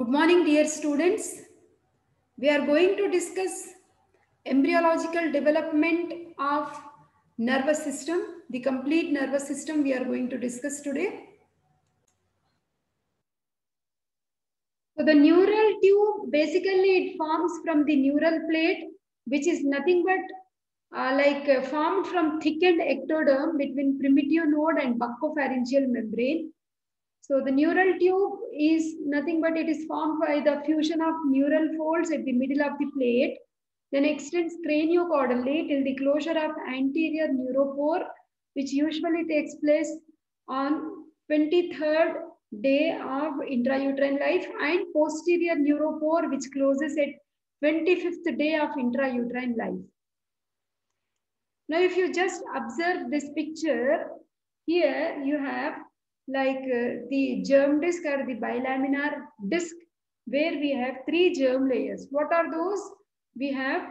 Good morning, dear students. We are going to discuss embryological development of nervous system, the complete nervous system we are going to discuss today. So the neural tube, basically it forms from the neural plate, which is nothing but formed from thickened ectoderm between primitive node and buccopharyngeal membrane. So the neural tube is nothing but it is formed by the fusion of neural folds at the middle of the plate, then extends craniocaudally till the closure of anterior neuropore, which usually takes place on 23rd day of intrauterine life, and posterior neuropore, which closes at 25th day of intrauterine life. Now, if you just observe this picture, here you have the germ disc or the bilaminar disc, where we have three germ layers. What are those? We have,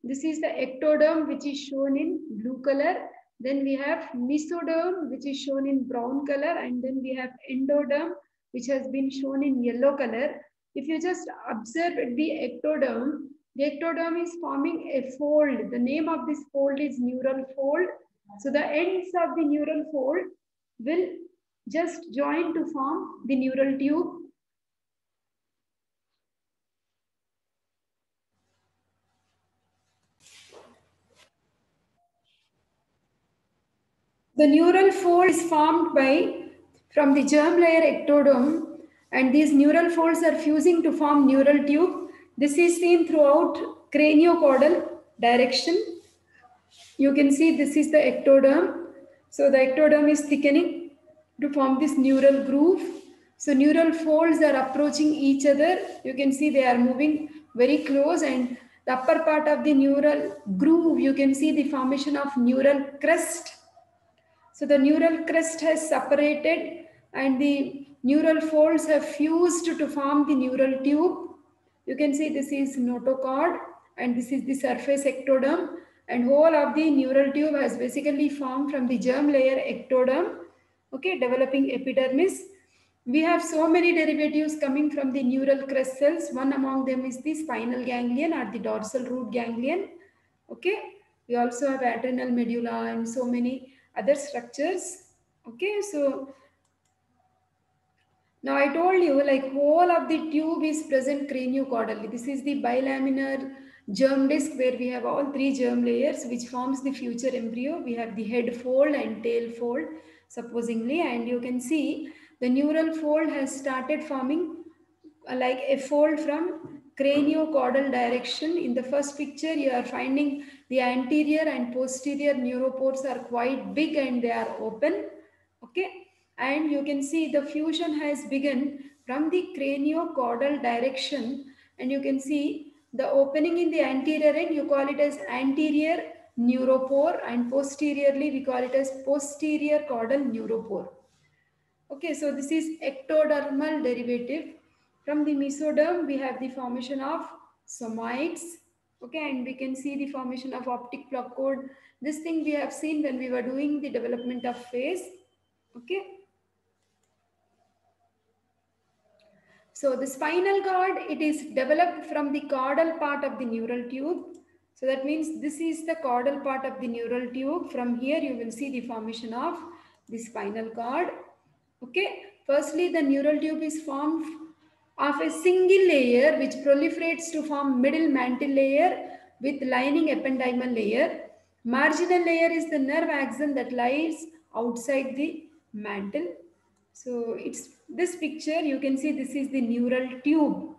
this is the ectoderm, which is shown in blue color. Then we have mesoderm, which is shown in brown color. And then we have endoderm, which has been shown in yellow color. If you just observe the ectoderm is forming a fold. The name of this fold is neural fold. So the ends of the neural fold will just join to form the neural tube. The neural fold is formed from the germ layer ectoderm, and these neural folds are fusing to form neural tube. This is seen throughout craniocaudal direction. You can see this is the ectoderm. So the ectoderm is thickening to form this neural groove. So neural folds are approaching each other. You can see they are moving very close, and the upper part of the neural groove, you can see the formation of neural crest. So the neural crest has separated and the neural folds have fused to form the neural tube. You can see this is notochord and this is the surface ectoderm, and whole of the neural tube has basically formed from the germ layer ectoderm, okay, developing epidermis. We have so many derivatives coming from the neural crest cells. One among them is the spinal ganglion or the dorsal root ganglion. Okay, we also have adrenal medulla and so many other structures. Okay, so now I told you like whole of the tube is present craniocaudally. This is the bilaminar germ disc where we have all three germ layers which forms the future embryo. We have the head fold and tail fold supposingly, and you can see the neural fold has started forming like a fold from craniocaudal direction. In the first picture you are finding the anterior and posterior neuropores are quite big and they are open. Okay, and you can see the fusion has begun from the craniocaudal direction, and you can see the opening in the anterior end, you call it as anterior neuropore, and posteriorly we call it as posterior caudal neuropore. Okay, so this is ectodermal derivative. From the mesoderm, we have the formation of somoids. Okay, and we can see the formation of optic plug cord. This thing we have seen when we were doing the development of phase. Okay. So the spinal cord, it is developed from the caudal part of the neural tube. So that means this is the caudal part of the neural tube. From here you will see the formation of the spinal cord. Okay, firstly the neural tube is formed of a single layer which proliferates to form middle mantle layer with lining ependymal layer. Marginal layer is the nerve axon that lies outside the mantle. So it's this picture, you can see this is the neural tube.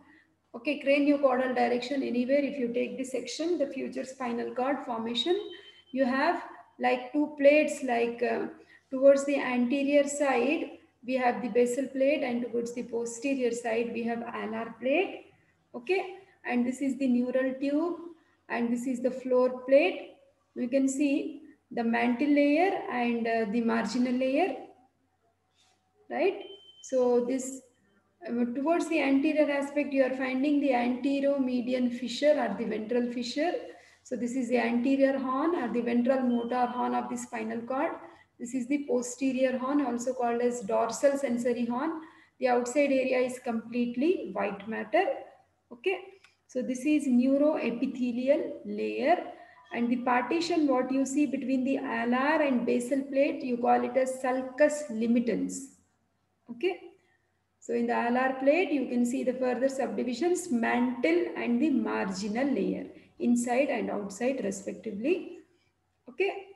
Okay, craniocaudal direction anywhere. If you take this section, the future spinal cord formation, you have like two plates, towards the anterior side, we have the basal plate, and towards the posterior side, we have alar plate. Okay, and this is the neural tube, and this is the floor plate. You can see the mantle layer and the marginal layer, right? So this towards the anterior aspect, you are finding the anteromedian fissure or the ventral fissure. So this is the anterior horn or the ventral motor horn of the spinal cord. This is the posterior horn, also called as dorsal sensory horn. The outside area is completely white matter. Okay. So this is neuroepithelial layer, and the partition what you see between the alar and basal plate, you call it as sulcus limitans. Okay. So in the alar plate, you can see the further subdivisions, mantle and the marginal layer, inside and outside respectively. Okay.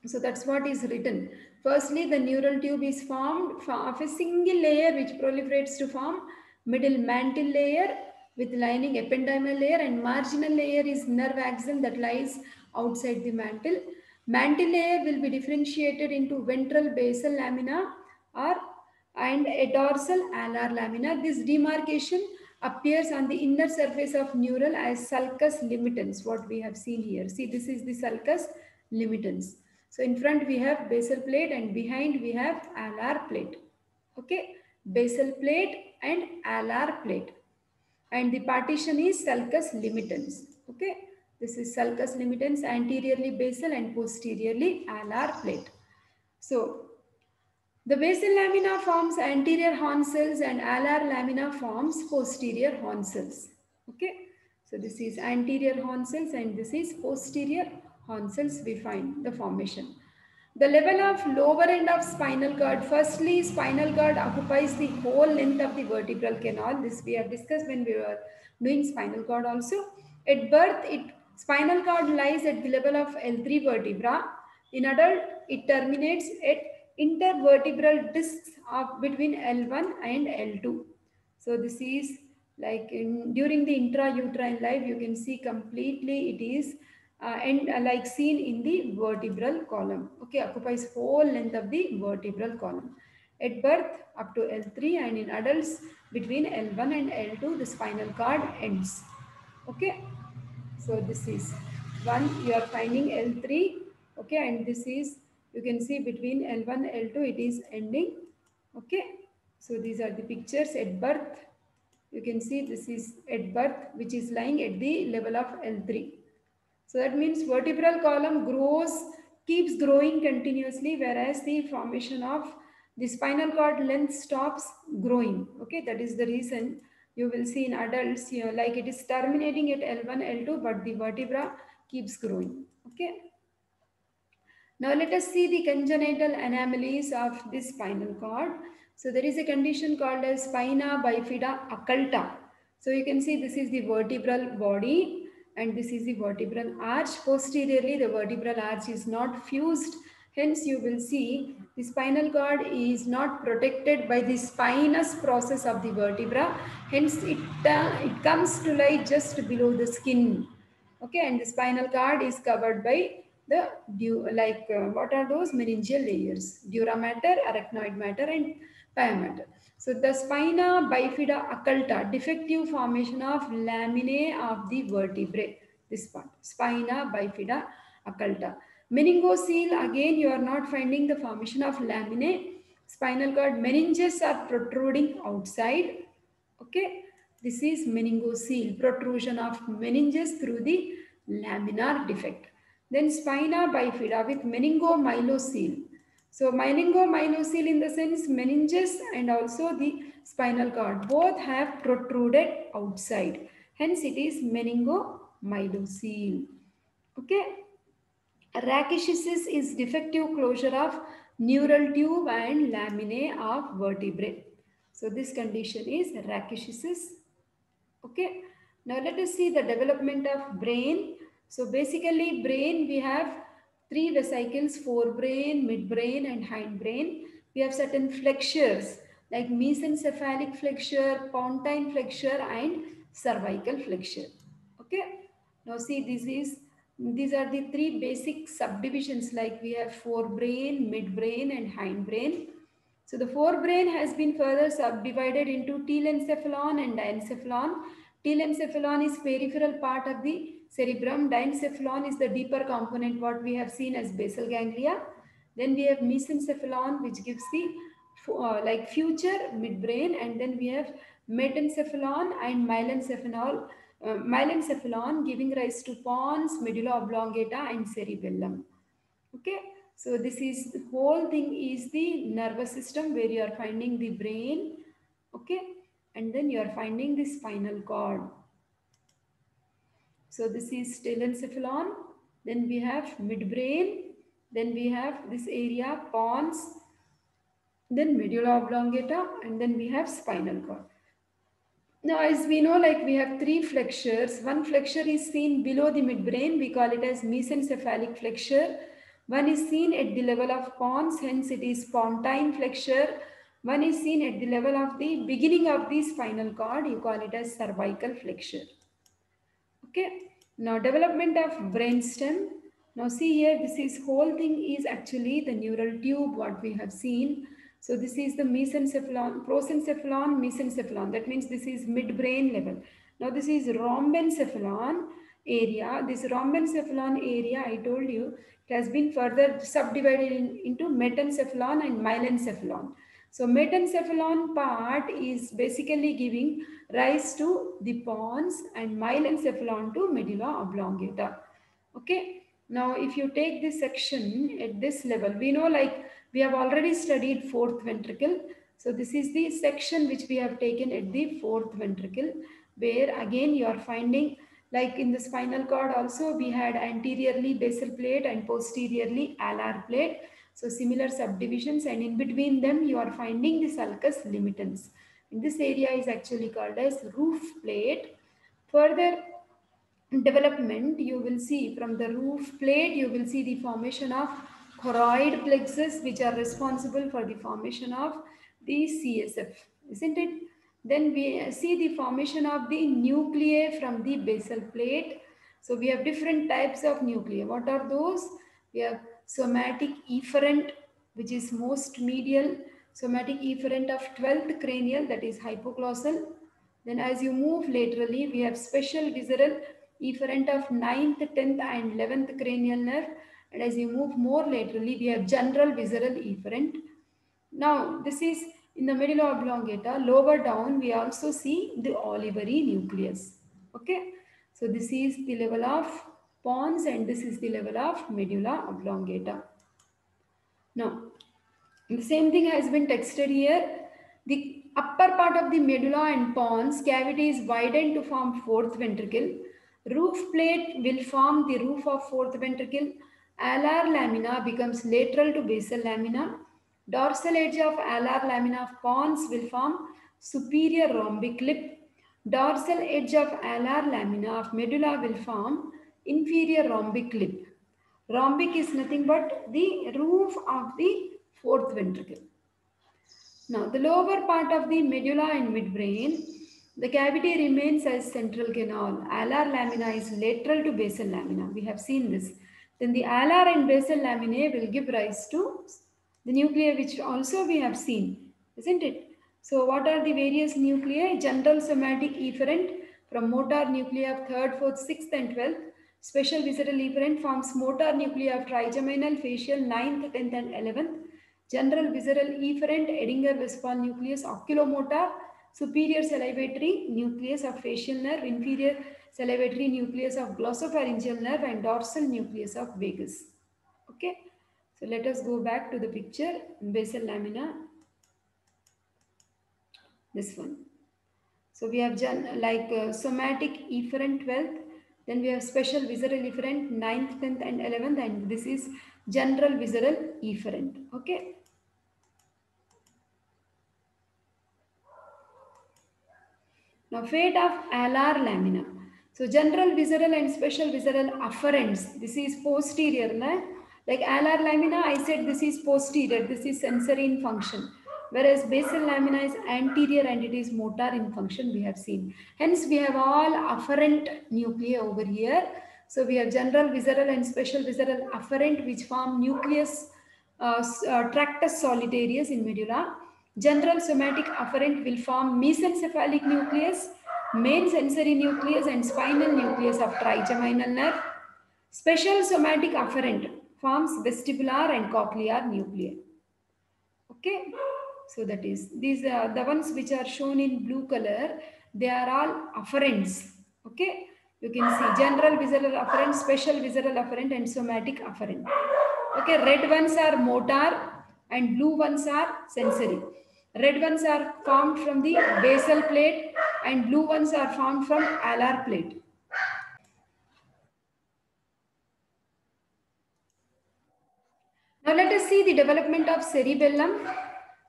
So that's what is written. Firstly, the neural tube is formed of a single layer which proliferates to form middle mantle layer with lining ependymal layer, and marginal layer is nerve axon that lies outside the mantle. Mantle layer will be differentiated into ventral basal lamina or and a dorsal alar lamina. This demarcation appears on the inner surface of neural as sulcus limitans, what we have seen here. See, this is the sulcus limitans. So in front we have basal plate and behind we have alar plate. Okay, basal plate and alar plate. And the partition is sulcus limitans. Okay, this is sulcus limitans, anteriorly basal and posteriorly alar plate. So the basal lamina forms anterior horn cells and alar lamina forms posterior horn cells. Okay, so this is anterior horn cells and this is posterior horn cells. We find the formation. The level of lower end of spinal cord. Firstly, spinal cord occupies the whole length of the vertebral canal. This we have discussed when we were doing spinal cord also. At birth, spinal cord lies at the level of L3 vertebra. In adult, it terminates at intervertebral discs of between L1 and L2. So this is like during the intrauterine life, you can see completely it is like seen in the vertebral column. Okay, occupies whole length of the vertebral column. At birth up to L3, and in adults between L1 and L2 the spinal cord ends. Okay, so this is one you are finding L3. Okay, and this is you can see between L1 L2 it is ending. Okay, so these are the pictures at birth. You can see this is at birth which is lying at the level of L3. So that means vertebral column keeps growing continuously, whereas the formation of the spinal cord length stops growing. Okay, that is the reason you will see in adults, like it is terminating at L1, L2, but the vertebra keeps growing. Okay. Now let us see the congenital anomalies of this spinal cord. So there is a condition called as spina bifida occulta. So you can see this is the vertebral body and this is the vertebral arch. Posteriorly the vertebral arch is not fused. Hence you will see the spinal cord is not protected by the spinous process of the vertebra. Hence it comes to lie just below the skin. Okay, and the spinal cord is covered by the what are those meningeal layers? Dura mater, arachnoid matter, and pia mater. So the spina bifida occulta, defective formation of laminae of the vertebrae. This part, spina bifida occulta. Meningocele, again you are not finding the formation of laminae. Spinal cord meninges are protruding outside. Okay, this is meningocele, protrusion of meninges through the laminar defect. Then spina bifida with meningomyelocele. So meningomyelocele in the sense meninges and also the spinal cord both have protruded outside. Hence it is meningomyelocele. Okay. Rachis is defective closure of neural tube and laminae of vertebrae. So this condition is rachis. Okay. Now let us see the development of brain. So basically brain we have three vesicles, forebrain, midbrain and hindbrain. We have certain flexures like mesencephalic flexure, pontine flexure and cervical flexure. Okay. Now see these are the three basic subdivisions like we have forebrain, midbrain and hindbrain. So the forebrain has been further subdivided into telencephalon and diencephalon. Telencephalon is peripheral part of the cerebrum. Diencephalon is the deeper component what we have seen as basal ganglia. Then we have mesencephalon which gives the like future midbrain, and then we have metencephalon and myelencephalon giving rise to pons, medulla oblongata and cerebellum. Okay, so this is the whole thing is the nervous system where you are finding the brain, Okay, and then you are finding the spinal cord. So this is telencephalon, then we have midbrain, then we have this area pons, then medulla oblongata, and then we have spinal cord. Now, as we know, like we have three flexures. One flexure is seen below the midbrain. We call it as mesencephalic flexure. One is seen at the level of pons, hence it is pontine flexure. One is seen at the level of the beginning of the spinal cord. You call it as cervical flexure. Okay. Now, development of brainstem. Now, see here, this is whole thing is actually the neural tube, what we have seen. So, this is the mesencephalon, prosencephalon, mesencephalon. That means this is midbrain level. Now, this is rhombencephalon area. This rhombencephalon area, I told you, it has been further subdivided into metencephalon and myelencephalon. So metencephalon part is basically giving rise to the pons and myelencephalon to medulla oblongata. Okay. Now, if you take this section at this level, we know like we have already studied fourth ventricle. So this is the section which we have taken at the fourth ventricle, where again you are finding like in the spinal cord also we had anteriorly basal plate and posteriorly alar plate. So similar subdivisions, and in between them you are finding the sulcus limitans. And this area is actually called as roof plate. Further development, you will see from the roof plate, you will see the formation of choroid plexus, which are responsible for the formation of the CSF, isn't it? Then we see the formation of the nuclei from the basal plate. So we have different types of nuclei. What are those? We have somatic efferent, which is most medial, somatic efferent of 12th cranial, that is hypoglossal. Then as you move laterally, we have special visceral efferent of 9th, 10th and 11th cranial nerve. And as you move more laterally, we have general visceral efferent. Now, this is in the medulla oblongata. Lower down, we also see the olivary nucleus. Okay. So, this is the level of pons and this is the level of medulla oblongata. Now, the same thing has been texted here. The upper part of the medulla and pons cavity is widened to form fourth ventricle. Roof plate will form the roof of fourth ventricle. Alar lamina becomes lateral to basal lamina. Dorsal edge of alar lamina of pons will form superior rhombic lip. Dorsal edge of alar lamina of medulla will form inferior rhombic lip. Rhombic is nothing but the roof of the fourth ventricle. Now, the lower part of the medulla and midbrain, the cavity remains as central canal. Alar lamina is lateral to basal lamina. We have seen this. Then the alar and basal laminae will give rise to the nuclei, which also we have seen, isn't it? So, what are the various nuclei? General somatic efferent from motor nuclei of 3rd, 4th, 6th and 12th. Special visceral efferent forms motor nuclei of trigeminal, facial, 9th, 10th and 11th. General visceral efferent, Edinger-Westphal nucleus, oculomotor, superior salivatory nucleus of facial nerve, inferior salivatory nucleus of glossopharyngeal nerve and dorsal nucleus of vagus. Okay. So let us go back to the picture. Basal lamina. This one. So we have somatic efferent 12th. Then we have special visceral efferent 9th, 10th and 11th, and this is general visceral efferent. Okay. Now, fate of alar lamina. So, general visceral and special visceral afferents. This is posterior. Like alar lamina, I said this is posterior. This is sensory in function. Whereas basal lamina is anterior and it is motor in function, we have seen. Hence, we have all afferent nuclei over here. So, we have general visceral and special visceral afferent which form nucleus tractus solitarius in medulla. General somatic afferent will form mesencephalic nucleus, main sensory nucleus and spinal nucleus of trigeminal nerve. Special somatic afferent forms vestibular and cochlear nuclei. Okay, so that is, these are the ones which are shown in blue color, they are all afferents. Okay, you can see general visceral afferent, special visceral afferent and somatic afferent. Okay, red ones are motor and blue ones are sensory. Red ones are formed from the basal plate and blue ones are formed from alar plate. Now let us see the development of cerebellum.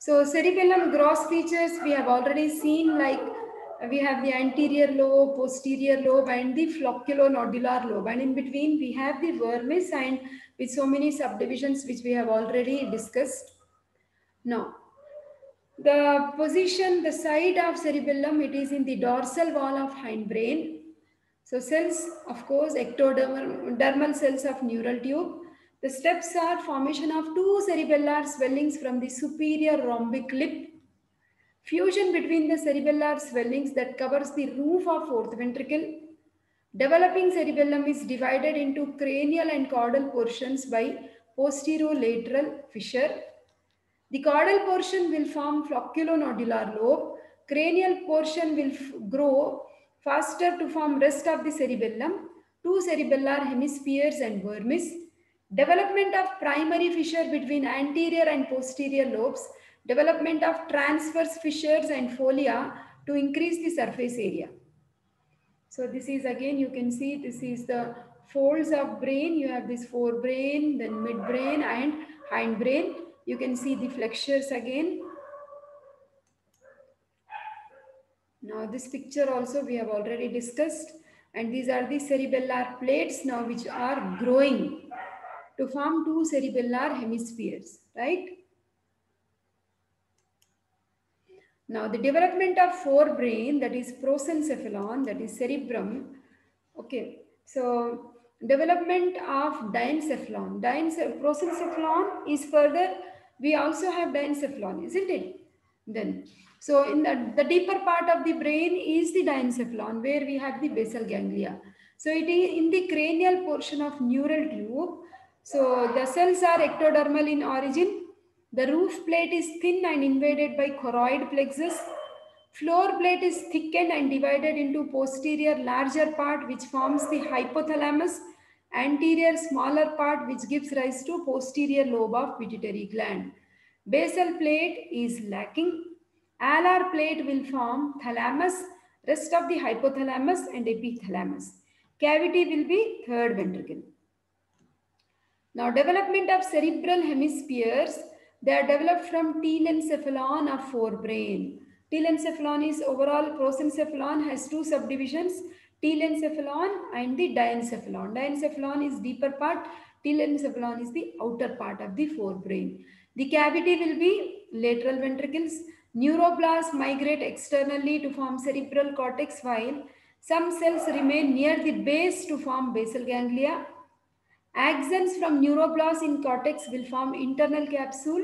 So cerebellum gross features we have already seen, like we have the anterior lobe, posterior lobe and the flocculonodular lobe, and in between we have the vermis and with so many subdivisions which we have already discussed. Now the position, the site of cerebellum, it is in the dorsal wall of hindbrain. So cells, of course, ectodermal dermal cells of neural tube. The steps are formation of two cerebellar swellings from the superior rhombic lip, fusion between the cerebellar swellings that covers the roof of fourth ventricle. Developing cerebellum is divided into cranial and caudal portions by posterolateral fissure. The caudal portion will form flocculonodular lobe. Cranial portion will grow faster to form rest of the cerebellum, two cerebellar hemispheres and vermis. Development of primary fissure between anterior and posterior lobes. Development of transverse fissures and folia to increase the surface area. So this is again, you can see this is the folds of brain. You have this forebrain, then midbrain and hindbrain. You can see the flexures again. Now this picture also we have already discussed, and these are the cerebellar plates now which are growing to form two cerebellar hemispheres, right? Now the development of forebrain, that is prosencephalon, that is cerebrum. Okay, so development of diencephalon. Prosencephalon is further, we also have diencephalon, isn't it? Then, so in the deeper part of the brain is the diencephalon, where we have the basal ganglia. So it is in the cranial portion of neural tube. So the cells are ectodermal in origin. The roof plate is thin and invaded by choroid plexus. Floor plate is thickened and divided into posterior larger part which forms the hypothalamus, anterior smaller part which gives rise to posterior lobe of pituitary gland. Basal plate is lacking. Alar plate will form thalamus, rest of the hypothalamus and epithalamus. Cavity will be third ventricle. Now, development of cerebral hemispheres, they are developed from telencephalon of forebrain. Telencephalon is overall, prosencephalon has two subdivisions, telencephalon and the diencephalon. Diencephalon is deeper part, telencephalon is the outer part of the forebrain. The cavity will be lateral ventricles. Neuroblasts migrate externally to form cerebral cortex, while some cells remain near the base to form basal ganglia. Axons from neuroblasts in cortex will form internal capsule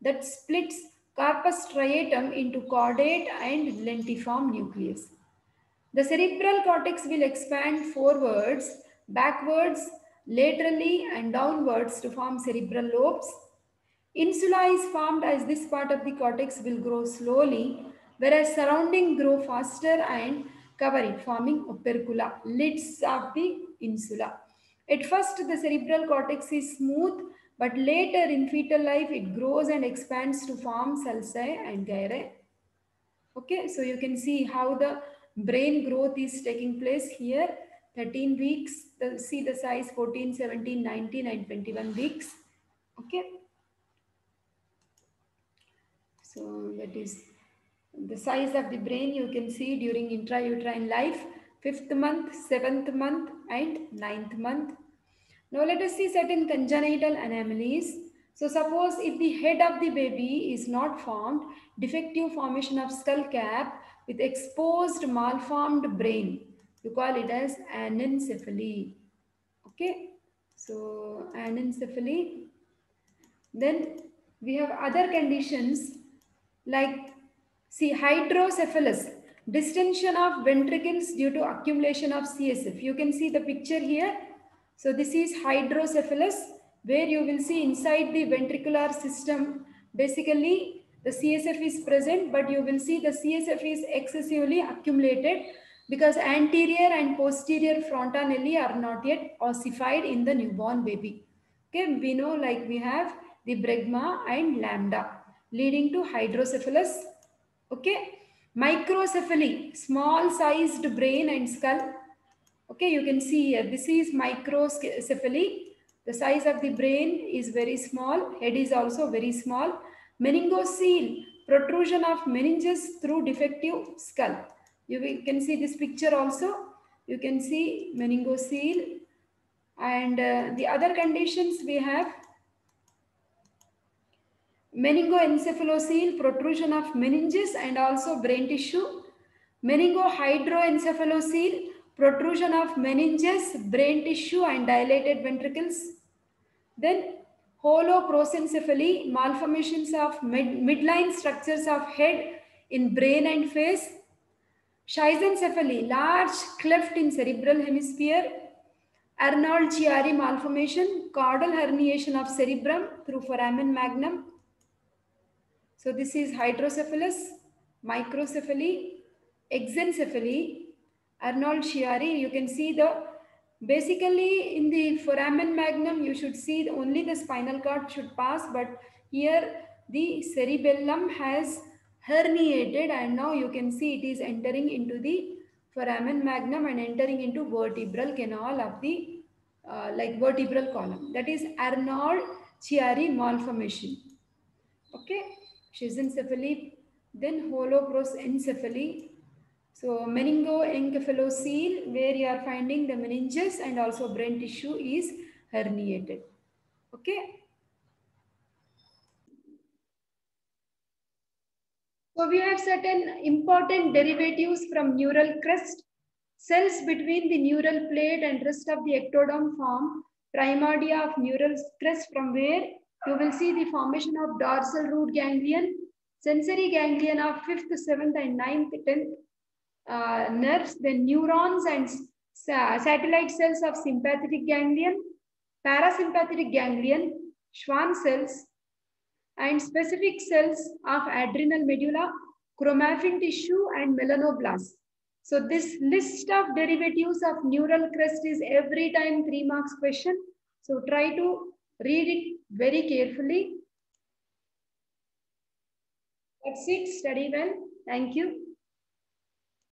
that splits corpus striatum into caudate and lentiform nucleus. The cerebral cortex will expand forwards, backwards, laterally and downwards to form cerebral lobes. Insula is formed as this part of the cortex will grow slowly, whereas surrounding grow faster and cover it, forming opercula, lids of the insula. At first, the cerebral cortex is smooth, but later in fetal life, it grows and expands to form sulci and gyri. Okay, so you can see how the brain growth is taking place here. 13 weeks, see the size 14, 17, 19 and 21 weeks. Okay. So that is the size of the brain you can see during intrauterine life, 5th month, 7th month and 9th month. Now let us see certain congenital anomalies. So suppose if the head of the baby is not formed, defective formation of skull cap with exposed malformed brain, you call it as anencephaly. Okay, so anencephaly. Then we have other conditions like, see, hydrocephalus, distension of ventricles due to accumulation of CSF. You can see the picture here. So this is hydrocephalus, where you will see inside the ventricular system, basically the CSF is present, but you will see the CSF is excessively accumulated because anterior and posterior fontanelli are not yet ossified in the newborn baby. Okay, we know like we have the bregma and lambda. leading to hydrocephalus. Okay. Microcephaly, small sized brain and skull. Okay, you can see here, this is microcephaly. The size of the brain is very small, head is also very small. Meningocele, protrusion of meninges through defective skull. Can see this picture also. You can see meningocele. And the other conditions we have meningoencephalocele, protrusion of meninges and also brain tissue. Meningohydroencephalocele, protrusion of meninges, brain tissue and dilated ventricles. Then holoprosencephaly, malformations of midline structures of head in brain and face. Schizancephaly, large cleft in cerebral hemisphere. Arnold-Chiari malformation, caudal herniation of cerebrum through foramen magnum. So this is hydrocephalus, microcephaly, exencephaly, Arnold-Chiari. You can see the, basically in the foramen magnum, you should see only the spinal cord should pass, but here the cerebellum has herniated and now you can see it is entering into the foramen magnum and entering into vertebral canal of the like vertebral column. That is Arnold-Chiari malformation. Okay, schizencephaly, then holoprosencephaly. So meningoencephalocele, where you are finding the meninges and also brain tissue is herniated. Okay. So we have certain important derivatives from neural crest. Cells between the neural plate and rest of the ectoderm form primordia of neural crest, from where you will see the formation of dorsal root ganglion, sensory ganglion of 5th, 7th and 9th, 10th nerves, then neurons and satellite cells of sympathetic ganglion, parasympathetic ganglion, Schwann cells, and specific cells of adrenal medulla, chromaffin tissue, and melanoblast. So this list of derivatives of neural crest is every time 3 marks question. So try to read it very carefully. That's it. Study well. Thank you.